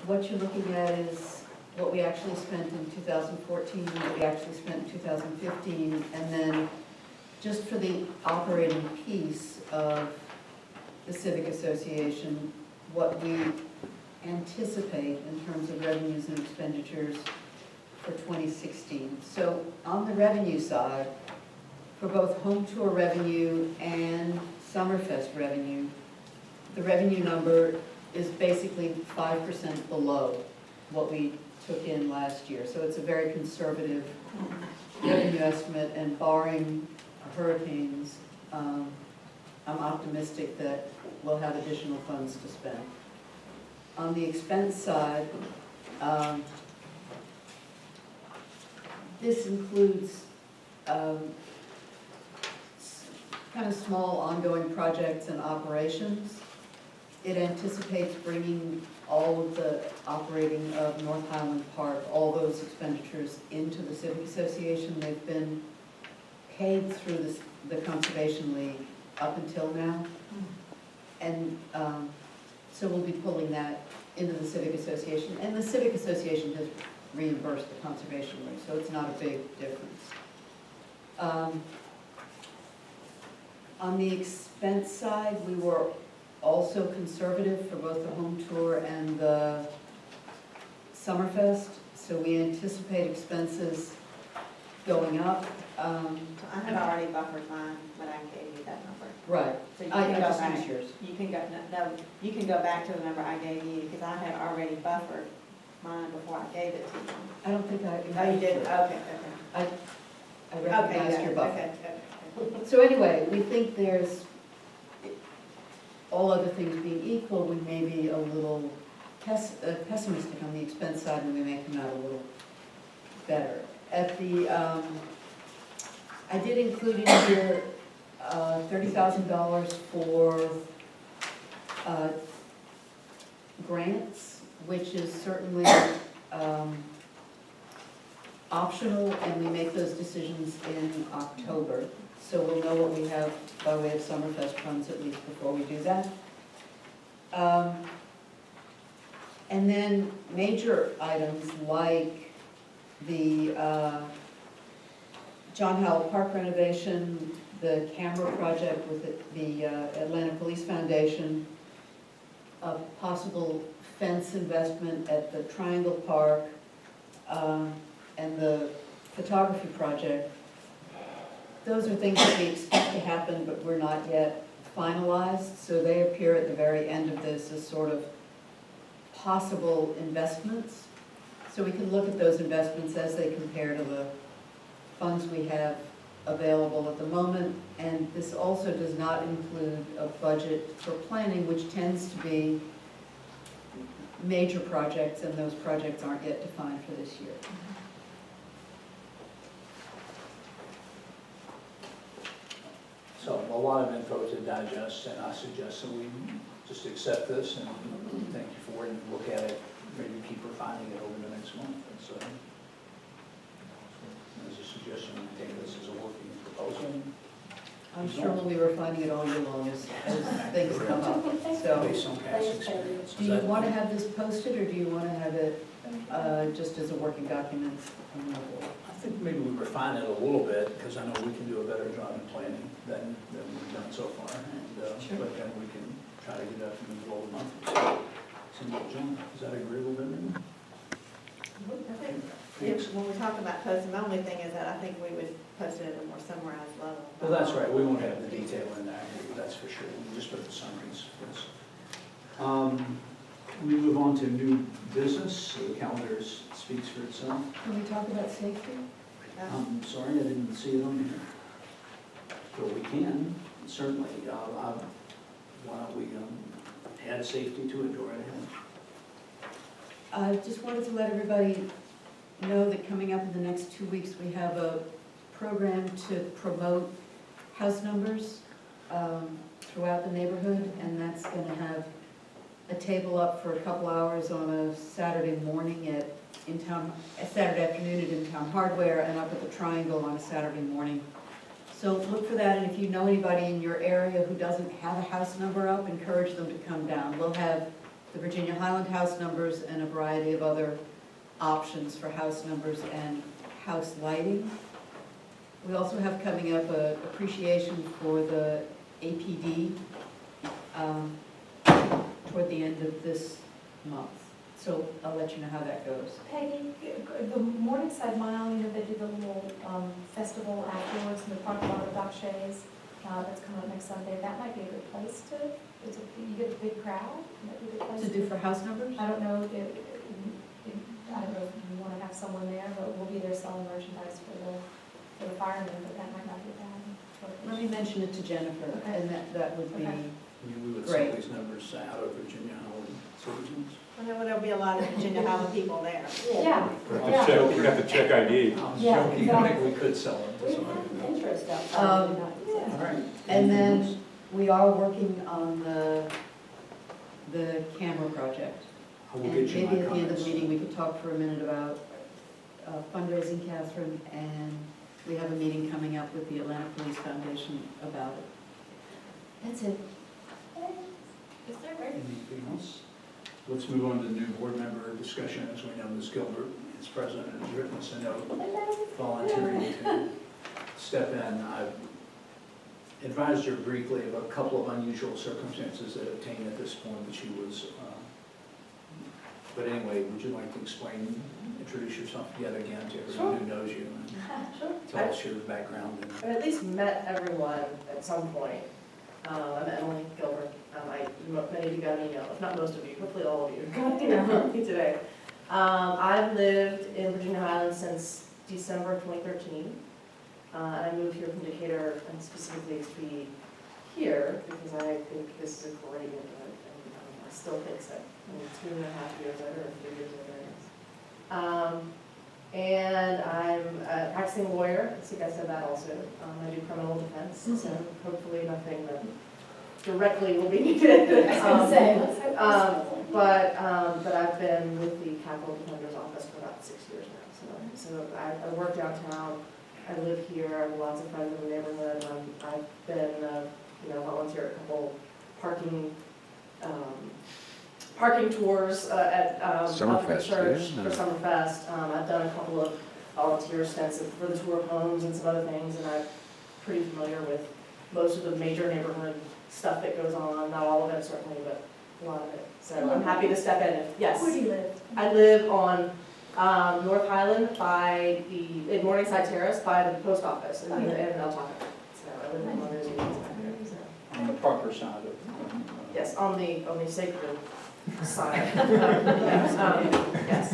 what you're looking at is what we actually spent in 2014, what we actually spent in 2015, and then just for the operating piece of the Civic Association, what we anticipate in terms of revenues and expenditures for 2016. So on the revenue side, for both home tour revenue and Summerfest revenue, the revenue number is basically 5% below what we took in last year. So it's a very conservative revenue estimate, and barring hurricanes, I'm optimistic that we'll have additional funds to spend. On the expense side, this includes kind of small ongoing projects and operations. It anticipates bringing all of the operating of North Highland Park, all those expenditures into the Civic Association. They've been paid through the Conservation League up until now. And so we'll be pulling that into the Civic Association. And the Civic Association has reimbursed the Conservation League, so it's not a big difference. On the expense side, we were also conservative for both the home tour and the Summerfest, so we anticipate expenses going up. I had already buffered mine when I gave you that number. Right. So you I can go just back. used yours. You can go, no, you can go back to the number I gave you, because I had already buffered mine before I gave it to you. I don't think I. Oh, you did? Okay, I okay. recognize Okay, your yeah, buffer. okay. So anyway, we think there's, all other things being equal, we may be a little pessimistic on the expense side, and we may come out a little better. At the, I did include in here $30,000 for grants, which is certainly optional, and we make those decisions in October. So we'll know what we have by way of Summerfest funds at least before we do that. And then major items like the John Howell Park renovation, the camera project with the Atlanta Police Foundation, a possible fence investment at the Triangle Park, and the photography project. Those are things that we expect to happen, but we're not yet finalized, so they appear at the very end of this as sort of possible investments. So we can look at those investments as they compare to the funds we have available at the moment, and this also does not include a budget for planning, which tends to be major projects, and those projects aren't yet defined for this year. So a lot of info to digest, and I suggest that we just accept this and thank you for it, and look at it, maybe keep refining it over the next month. And so, as a suggestion, we take this as a working proposal. I'm sure we'll be refining it all year long as things come up. So, Based on past experience. do you want to have this posted, or do you want to have it just as a working document on the board? I think maybe we refine it a little bit, because I know we can do a better job in planning than we've done so far. And, Sure. But then we can try to get up in the middle of the month. Simple, John, is that agreeable to you? I think when we talk about posting, the only thing is that I think we would post it at a more summarized level. Well, that's right, we won't have the detail in there, that's for sure, we just put the summaries, yes. We move on to new business, so the calendar speaks for itself. Can we talk about safety? I'm sorry, I didn't see it on here. But we can, certainly, why don't we add safety to it, go right ahead. I just wanted to let everybody know that coming up in the next 2 weeks, we have a program to promote house numbers throughout the neighborhood, and that's going to have a table up for a couple hours on a Saturday morning Saturday afternoon at In Town Hardware, and up at the Triangle on a Saturday morning. So look for that, and if you know anybody in your area who doesn't have a house number up, encourage them to come down. We'll have the Virginia-Highland house numbers and a variety of other options for house numbers and house lighting. We also have coming up a appreciation for the APD toward the end of this month. So I'll let you know how that goes. Peggy, the Morningside Mile, you know, they do the little festival afterwards in the parking lot of Doc Shay's, that's coming up next Sunday. That might be a good place to, you get a big crowd, might be a good place. To do for house numbers? I don't know if you want to have someone there, but we'll be there selling merchandise for the firemen, but that might not be bad. Let me mention it to Jennifer, Okay. and that would be, Okay. We would Great. send these numbers out of Virginia-Highland citizens. And then there'll be a lot of Virginia-Highland people there. Yeah. Let's check, you got the check ID. I was Yeah, joking, I think we could sell them to We somebody. have interest outside Um, of the United All States. right. and then we are working on the camera project. I will And get you maybe my at the end of the comments. meeting, we could talk for a minute about fundraising, Catherine, and we have a meeting coming up with the Atlanta Police Foundation about it. That's it. Is there, right? Anything else? Let's move on to the new board member discussion. As we know, Ms. Gilbert is president, has written us a note volunteering to step in. I've advised her briefly of a couple of unusual circumstances that obtained at this point, but she was, but anyway, would you like to explain, introduce yourself yet again to everyone who knows you? And Sure. tell us your background. I've at least met everyone at some point. I'm Emily Gilbert. Many of you got an email, if not most of you, hopefully all of you got an email from me today. I've lived in Virginia-Highland since December 2013. And I moved here from Decatur and specifically to be here because I think this is a great neighborhood and I still think so. I mean, 2.5 years later or 3 years later. And I'm a practicing lawyer, I think I said that also. I do criminal defense, so hopefully nothing that directly will be needed. But I've been with the Capital Defender's Office for about 6 years now. So I work downtown, I live here, I have lots of friends in the neighborhood. I've been, volunteer at a couple parking tours at Summerfest, church yeah. for Summerfest. I've done a couple of volunteer stints for the tour of homes and some other things, and I'm pretty familiar with most of the major neighborhood stuff that goes on. Not all of it certainly, but a lot of it. So I'm happy to step in. Yes, Where do you live? I live on North Highland in Morningside Terrace by the post office in El Taco. So I live in one of those units back there. So. On the proper side of. Yes, on the sacred side. Yes.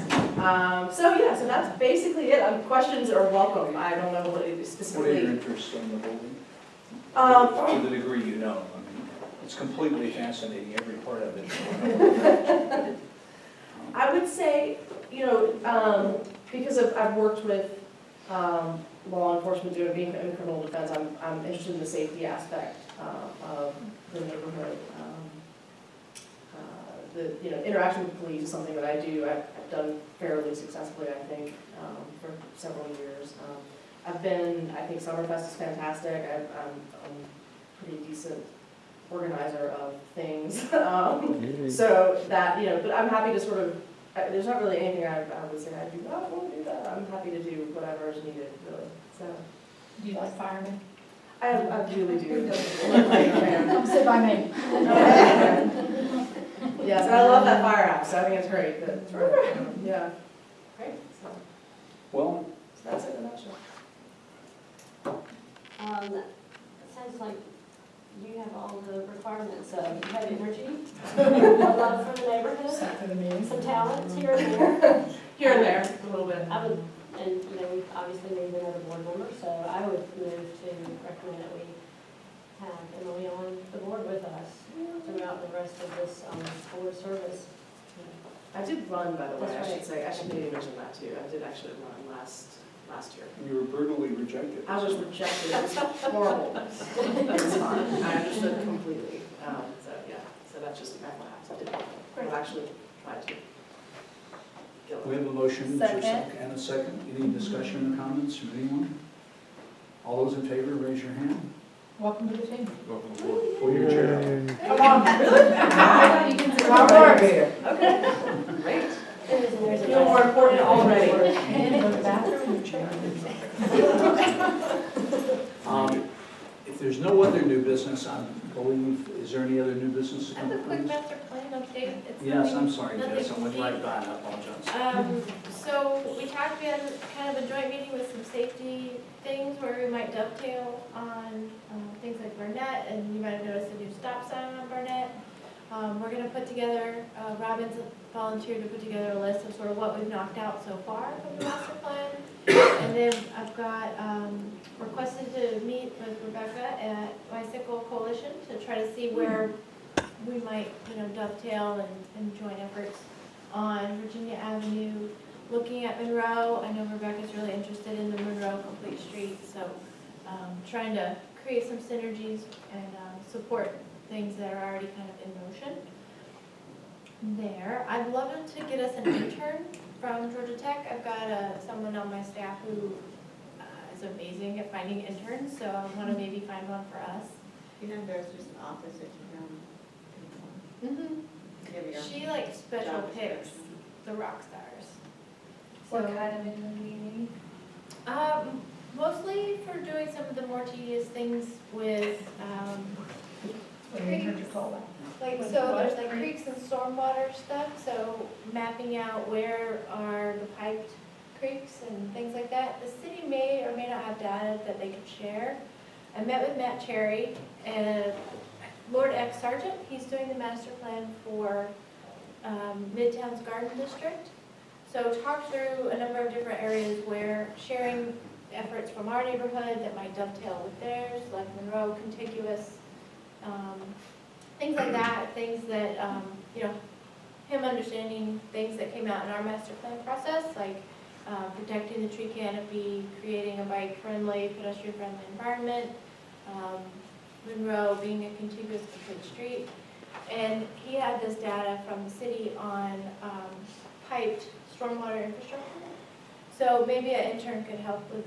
So that's basically it. Questions are welcome. I don't know what it is What are your specifically. interests in the building? To the degree you know. I mean, it's completely fascinating, every part of it. I would say, because I've worked with law enforcement being in criminal defense, I'm interested in the safety aspect of the neighborhood. The interaction with police is something that I do. I've done fairly successfully, I think, for several years. I think Summerfest is fantastic. I'm a pretty decent organizer of things. So that, but I'm happy to sort of, there's not really anything I would say I do not want to do that. I'm happy to do whatever is needed, really. So Do you like firemen? I really do. Come sit by me. Yes, and I love that fire app, so I think it's great. Yeah. Great. Well, So that's it in a nutshell. It sounds like you have all the requirements of heavy energy, a love for the neighborhood, some talent here and there. Here and there, a little bit. I would, and we obviously need another board member, so I would move to recommend that we have Emily on the board with us throughout the rest of this board service. I did run, by the way, That's I should right. say, I should maybe mention that too. I did actually run last year. you were brutally rejected. I was rejected, it was horrible. It was fine, I understood completely. So that's just my last. I did actually try to. We have a motion Second. and a second. Any discussion or comments from anyone? All those in favor, raise your hand. Welcome to the team. Welcome aboard. Pull your chair out. Come on, really? You can sit Our right work. there. Okay, great. There's a Feel more important already. And you go to the bathroom in your chair. If there's no other new business, I believe, is there any other new business? to I have a come, quick please? master plan update. It's Yes, nothing- I'm sorry, nothing Jess, I went deep. right by, I apologize. So we talked, we had kind of a joint meeting with some safety things where we might dovetail on things like Barnett, and you might have noticed a new stop sign on Barnett. We're gonna put together, Robin's volunteered to put together a list of sort of what we've knocked out so far from the master plan. And then I've got, requested to meet with Rebecca at Bicycle Coalition to try to see where we might, dovetail and join efforts on Virginia Avenue, looking at Monroe. I know Rebecca's really interested in the Monroe Complete Street, so trying to create some synergies and support things that are already kind of in motion there. I'd love to get us an intern from Georgia Tech. I've got someone on my staff who is amazing at finding interns, so I want to maybe find one for us. There's just an office that you know. She like special Job picks description. the rock stars. What So, kind of intern do you need? mostly for doing some of the more tedious things with, What do you intern call that? like, so there's like creeks and stormwater stuff, so mapping out where are the piped creeks and things like that. The city may or may not have data that they could share. I met with Matt Cherry and Lord X Sargent. He's doing the master plan for Midtown's Garden District. So talked through a number of different areas where sharing efforts from our neighborhood that might dovetail with theirs, like Monroe contiguous, things like that, things that, him understanding things that came out in our master plan process, like protecting the tree canopy, creating a bike-friendly, pedestrian-friendly environment, Monroe being a contiguous complete street. And he had this data from the city on piped stormwater infrastructure. So maybe an intern could help with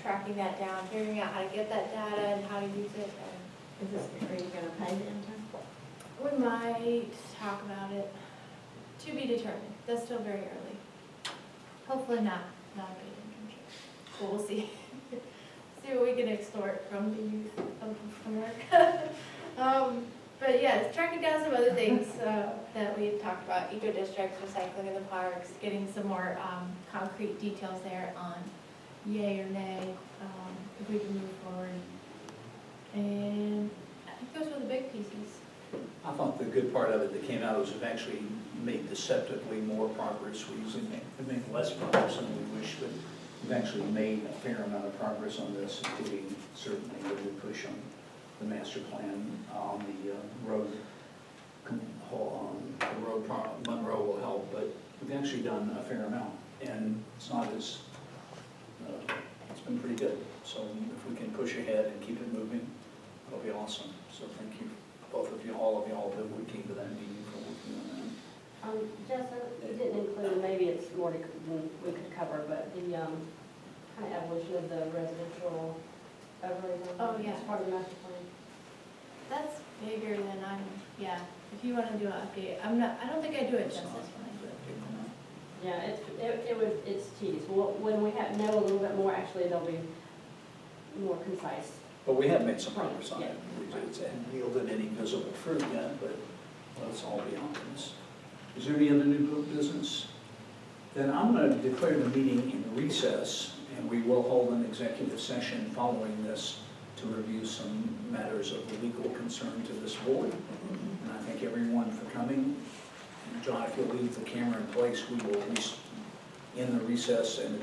tracking that down, figuring out how to get that data and how to use it. Are you gonna pay the intern? We might talk about it, to be determined. That's still very early. Hopefully not a paid internship. But we'll see. See what we can extort from the youth of America. But yeah, it's tracking down some other things that we had talked about, eco districts, recycling in the parks, getting some more concrete details there on yay or nay, if we can move forward. And I think those were the big pieces. I thought the good part of it that came out was we've actually made deceptively more progress. We usually make less progress than we wish, but we've actually made a fair amount of progress on this, including certainly the good push on the master plan on the road. Monroe will help, but we've actually done a fair amount, and it's not as, it's been pretty good. So if we can push ahead and keep it moving, it'll be awesome. So thank you, both of you, all of y'all that we came to that meeting for working on that. Jess, you didn't include, maybe it's more than we could cover, but the kind of evolution of the residential overlay zone. Oh, yeah. As part of the master plan. That's bigger than if you want to do an update, I don't think I do it justice when I do it. Yeah, it's tedious. When we know a little bit more, actually, they'll be more concise. But we have made some progress on Yeah. it. It hasn't yielded any visible fruit yet, but let's all be honest. Is there any other new business? Then I'm going to declare the meeting in recess, and we will hold an executive session following this to review some matters of legal concern to this board. And I thank everyone for coming. John, if you'll leave the camera in place, we will end the recess and